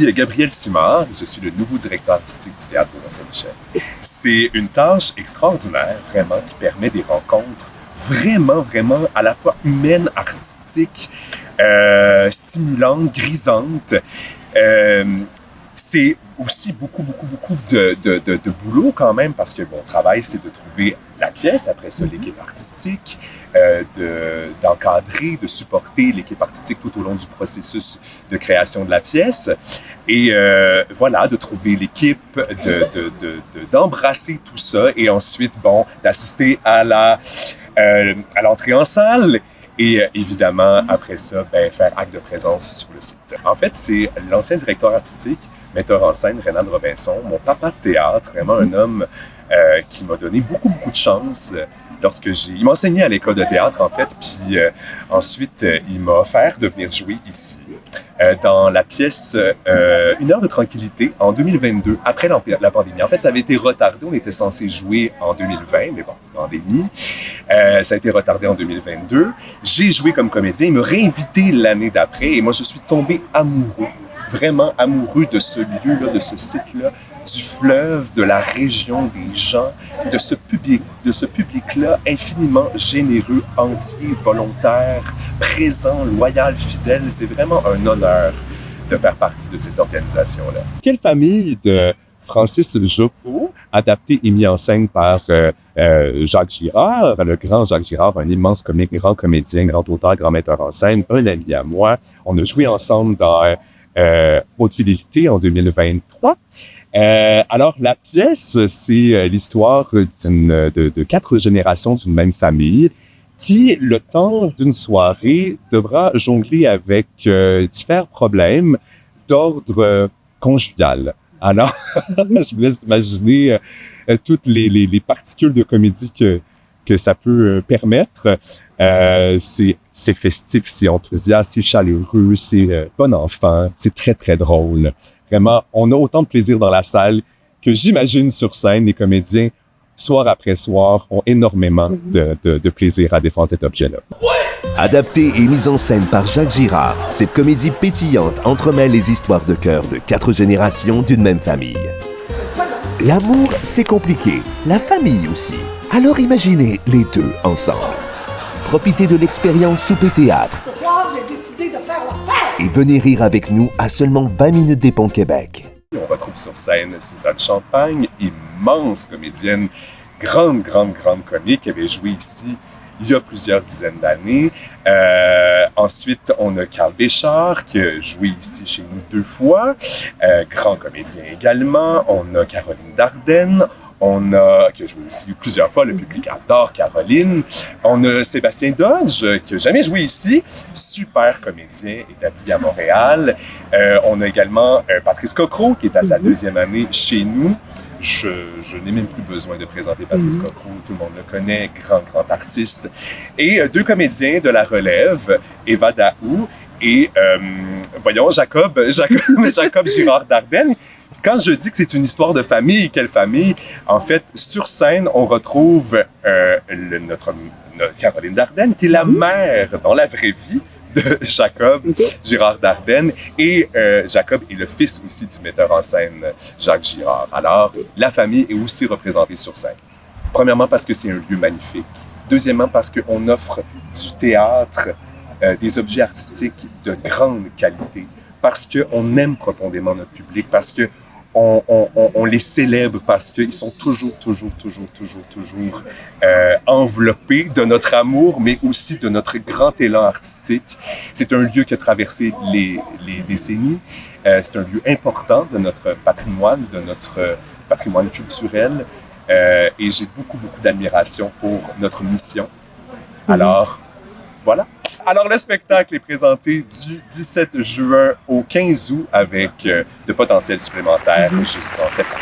suis Gabriel Simard, je suis le nouveau directeur artistique du Théâtre de Mont-Saint-Michel. C'est une tâche extraordinaire, vraiment, qui permet des rencontres vraiment, vraiment à la fois humaines, artistiques, stimulantes, grisantes. C'est aussi beaucoup de boulot quand même, parce que mon travail, c'est de trouver la pièce, après ça, l'équipe artistique, d'encadrer, de supporter l'équipe artistique tout au long du processus de création de la pièce. Et voilà, de trouver l'équipe, d'embrasser tout ça et ensuite, bon, d'assister à l'entrée en salle et évidemment, après ça, faire acte de présence sur le site. En fait, c'est l'ancien directeur artistique, metteur en scène, Reynald Robinson, mon papa de théâtre, vraiment un homme qui m'a donné beaucoup de chance il m'a enseigné à l'école de théâtre, en fait, puis ensuite, il m'a offert de venir jouer ici, dans la pièce Une heure de tranquillité, en 2022, après la pandémie. En fait, ça avait été retardé, on était censé jouer en 2020, mais bon, pandémie. Ça a été retardé en 2022. J'ai joué comme comédien, il m'a réinvité l'année d'après, et moi, je suis tombé amoureux, vraiment amoureux de ce lieu-là, de ce site-là, du fleuve, de la région, des gens, de ce public-là infiniment généreux, entier, volontaire, présent, loyal, fidèle. C'est vraiment un honneur de faire partie de cette organisation-là. Quelle famille de Francis Joffo, adapté et mis en scène par Jacques Girard, le grand Jacques Girard, un immense comique, grand comédien, grand auteur, grand metteur en scène, un ami à moi. On a joué ensemble dans Haute Fidélité en 2023. Alors, la pièce, c'est l'histoire de 4 générations d'une même famille qui, le temps d'une soirée, devra jongler avec divers problèmes d'ordre conjugal. Alors, je vous laisse imaginer toutes les particules de comédie que ça peut permettre. C'est festif, c'est enthousiaste, c'est chaleureux, c'est bon enfant, c'est très drôle. Vraiment, on a autant de plaisir dans la salle que j'imagine sur scène. Les comédiens, soir après soir, ont énormément de plaisir à défendre cet objet-là. Adaptée et mise en scène par Jacques Girard, cette comédie pétillante entremêle les histoires de cœur de 4 générations d'une même famille. L'amour, c'est compliqué. La famille aussi. Alors imaginez les deux ensemble. Profitez de l'expérience Souper Théâtre. Ce soir, j'ai décidé de faire la fête! Et venez rire avec nous à seulement 20 minutes des Ponts de Québec. On retrouve sur scène Suzanne Champagne, immense comédienne, grande comique, qui avait joué ici il y a plusieurs dizaines d'années. Ensuite, on a Carl Béchard, qui a joué ici chez nous 2 fois, grand comédien également. On a Caroline Dardenne, qui a joué aussi plusieurs fois, le public adore Caroline. On a Sébastien Dodge, qui n'a jamais joué ici, super comédien, établi à Montréal. On a également Patrice Cocro, qui est à sa 2e année chez nous. Je n'ai même plus besoin de présenter Patrice Cocro, tout le monde le connaît, grand artiste. Et 2 comédiens de la relève, Eva Daou et, Jacob Girard Dardenne. Quand je dis que c'est une histoire de famille, quelle famille? En fait, sur scène, on retrouve notre Caroline Dardenne, qui est la mère dans la vraie vie de Jacob Girard Dardenne. Et Jacob est le fils aussi du metteur en scène Jacques Girard. Alors, la famille est aussi représentée sur scène. Premièrement, parce que c'est un lieu magnifique. Deuxièmement, parce qu'on offre du théâtre, des objets artistiques de grande qualité. Parce qu'on aime profondément notre public, parce que on les célèbre, parce qu'ils sont toujours enveloppés de notre amour, mais aussi de notre grand élan artistique. C'est un lieu qui a traversé les décennies. C'est un lieu important de notre patrimoine culturel. Et j'ai beaucoup d'admiration pour notre mission. Alors, voilà. Alors, le spectacle est présenté du 17 juin au 15 août avec de potentiels supplémentaires jusqu'en septembre.